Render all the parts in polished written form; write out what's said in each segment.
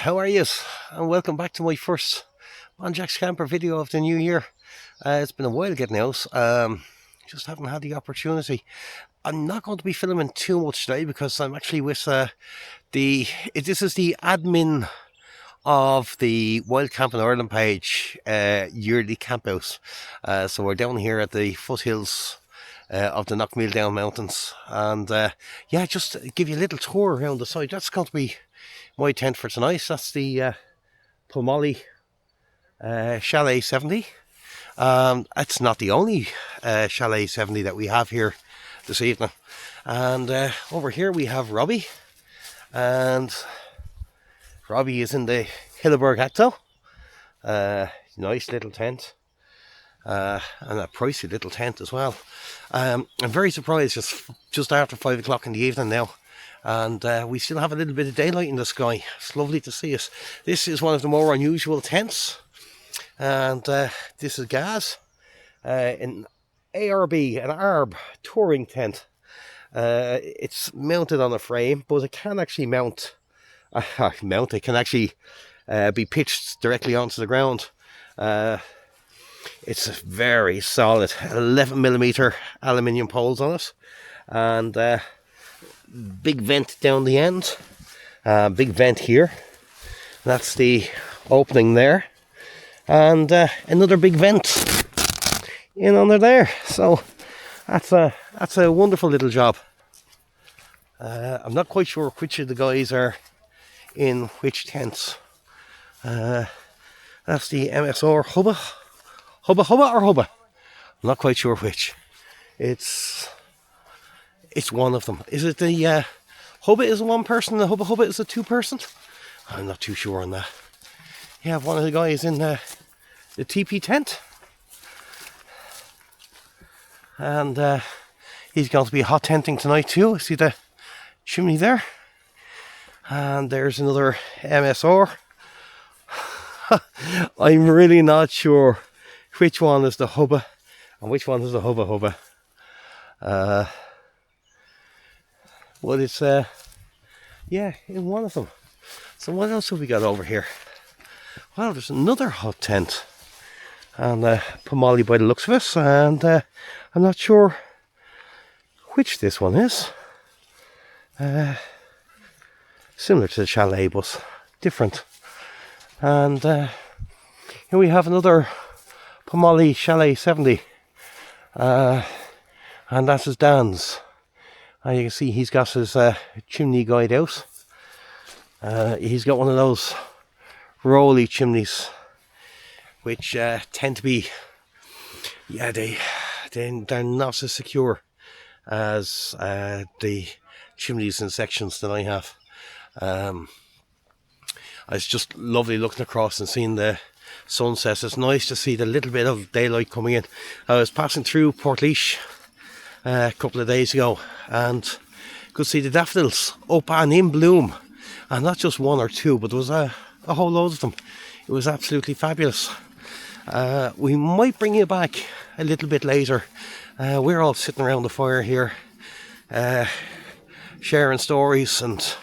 how are you? And welcome back to my first on Jack's Camper video of the new year. It's been a while getting out. Just haven't had the opportunity. I'm not going to be filming too much today because I'm actually with this is the admin of the Wild Camping Ireland page yearly campout. So we're down here at the foothills of the Knockmeal Down Mountains, and yeah, just give you a little tour around the site. That's going to be my tent for tonight. That's the Pulmolly Chalet 70. It's not the only Chalet 70 that we have here this evening. And over here we have Robbie, and Robbie is in the Hilleberg Acto. Nice little tent, and a pricey little tent as well. I'm very surprised, just after 5 o'clock in the evening now, and we still have a little bit of daylight in the sky. It's lovely to see it. This is one of the more unusual tents, and this is Gaz, an ARB touring tent. It's mounted on a frame, but it can actually it can actually be pitched directly onto the ground. It's very solid, 11mm aluminium poles on it, and big vent down the end, big vent here. That's the opening there, and another big vent in under there. So that's a wonderful little job. I'm not quite sure which of the guys are in which tents. That's the MSR Hubba or Hubba. I'm not quite sure which. It's one of them. Is it the Hubba is a one person and the Hubba is a two person? I'm not too sure on that. You have one of the guys in the TP tent, and he's going to be hot tenting tonight too. See the chimney there, and there's another MSR. I'm really not sure which one is the Hubba and which one is the Hubba. But it's yeah, in one of them. So what else have we got over here? Well, there's another hot tent, and Pulmolly by the looks of it, and I'm not sure which this one is. Similar to the Chalet, but different. And here we have another Pulmolly Chalet 70, and that's his Dan's. And you can see he's got his chimney guide out. He's got one of those rolly chimneys, which tend to be, yeah, they're not as secure as the chimneys and sections that I have. It's just lovely looking across and seeing the sunsets. It's nice to see the little bit of daylight coming in. I was passing through Portlaoise a couple of days ago and could see the daffodils up and in bloom, and not just one or two, but there was a whole load of them. It was absolutely fabulous. We might bring you back a little bit later. We're all sitting around the fire here, sharing stories and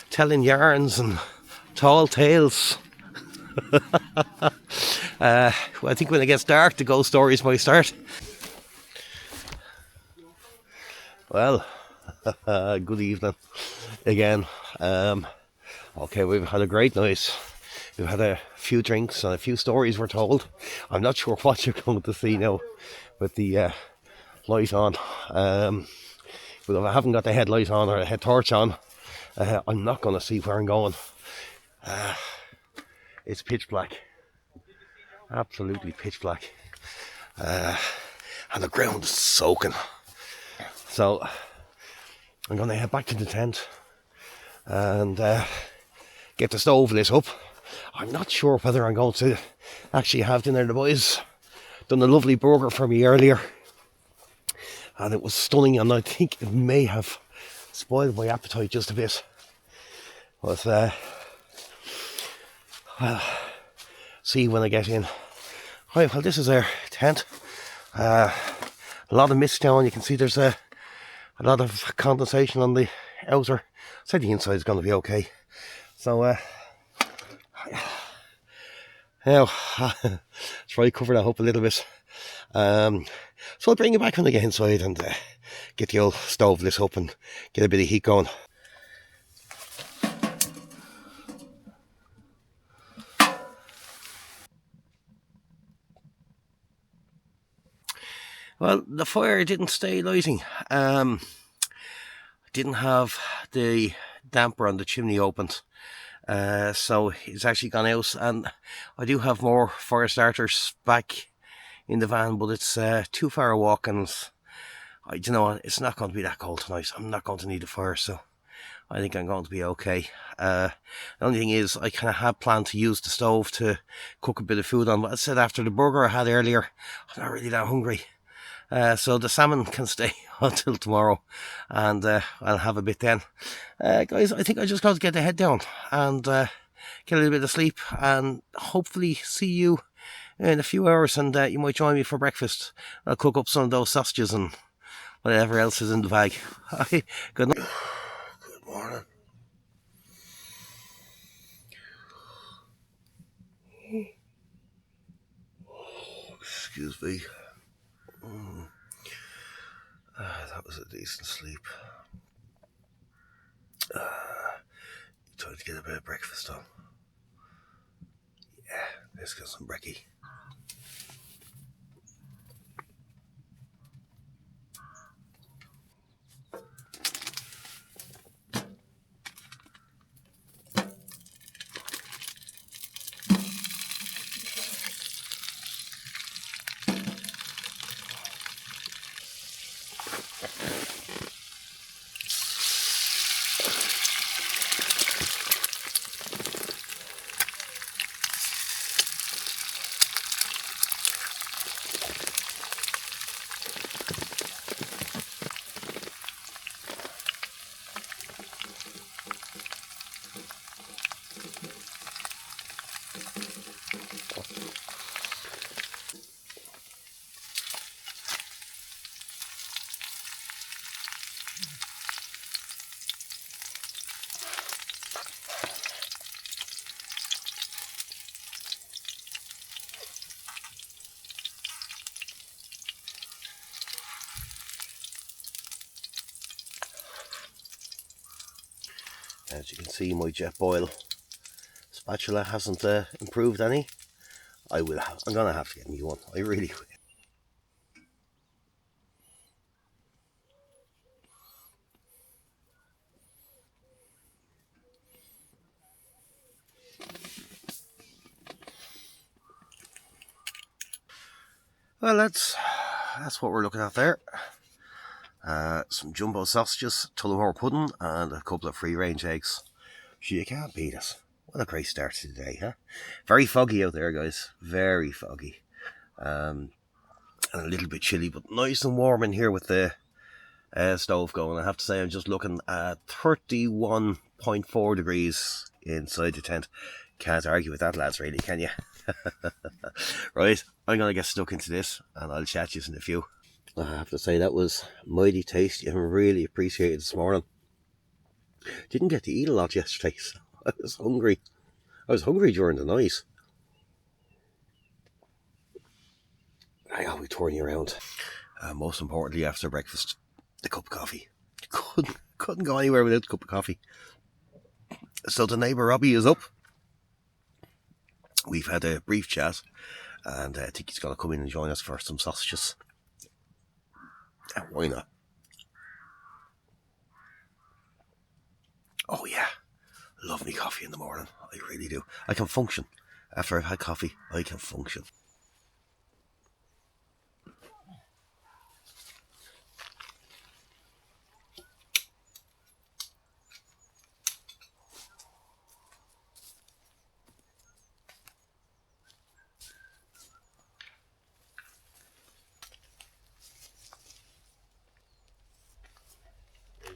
telling yarns and tall tales. I think when it gets dark, the ghost stories might start. Well, good evening again. Okay, we've had a great night. We've had a few drinks and a few stories were told. I'm not sure what you're going to see now with the light on. But if I haven't got the headlight on or a head torch on, I'm not going to see where I'm going. It's pitch black, absolutely pitch black, and the ground is soaking. So I'm going to head back to the tent and get the stove lit up. I'm not sure whether I'm going to actually have dinner. The boys done a lovely burger for me earlier, and it was stunning, and I think it may have spoiled my appetite just a bit. But well, see when I get in. Right, well, this is our tent. A lot of mist down. You can see there's a lot of condensation on the outer. I'd say the inside is going to be okay. So Now, try to cover that up a little bit. So I'll bring you back on the inside and get the old stove lit up and get a bit of heat going. Well, the fire didn't stay lighting. Didn't have the damper on the chimney opened. So it's actually gone out, and I do have more fire starters back in the van, but it's too far a walk, and you know, it's not going to be that cold tonight. I'm not going to need a fire, so I think I'm going to be okay. The only thing is, I kind of had planned to use the stove to cook a bit of food on, but I said after the burger I had earlier, I'm not really that hungry. So the salmon can stay until tomorrow, and I'll have a bit then. Guys, I think I just got to get the head down and get a little bit of sleep, and hopefully see you in a few hours, and you might join me for breakfast. I'll cook up some of those sausages and whatever else is in the bag. Good night. Good morning. Excuse me. That was a decent sleep. Time to get a bit of breakfast on. Yeah, let's get some brekkie. As you can see, my jet boil spatula hasn't improved any. I'm gonna have to get a new one. I really will. Well, that's what we're looking at there. Some jumbo sausages, Tullamore pudding, and a couple of free-range eggs. You can't beat us. What a great start to the day, huh? Very foggy out there, guys. Very foggy. And a little bit chilly, but nice and warm in here with the stove going. I have to say, I'm just looking at 31.4 degrees inside the tent. Can't argue with that, lads, really, can you? Right, I'm going to get stuck into this, and I'll chat to you in a few. I have to say, that was mighty tasty and really appreciated this morning. Didn't get to eat a lot yesterday, so I was hungry. I was hungry during the night. I got me touring around. Most importantly, after breakfast, the cup of coffee. Couldn't go anywhere without a cup of coffee. So the neighbour Robbie is up. We've had a brief chat, and I think he's going to come in and join us for some sausages. Why not? Oh yeah, love me coffee in the morning. I really do. I can function. After I've had coffee, I can function.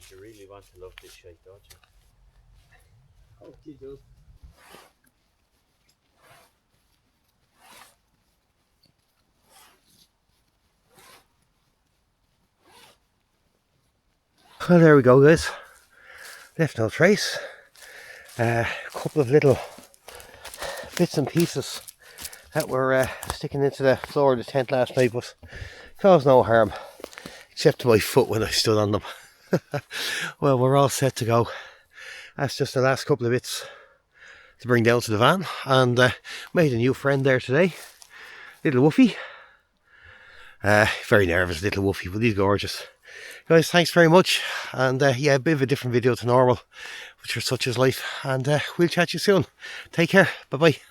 You really want to love this shake, don't you? Oh, you do. Well, there we go, guys. Left no trace. A couple of little bits and pieces that were sticking into the floor of the tent last night, but caused no harm, except to my foot when I stood on them. Well, we're all set to go. That's just the last couple of bits to bring down to the van, and made a new friend there today, little Woofy. Very nervous little Woofy, but he's gorgeous. Guys, thanks very much, and yeah, a bit of a different video to normal, but such is life, and we'll chat to you soon. Take care, bye bye.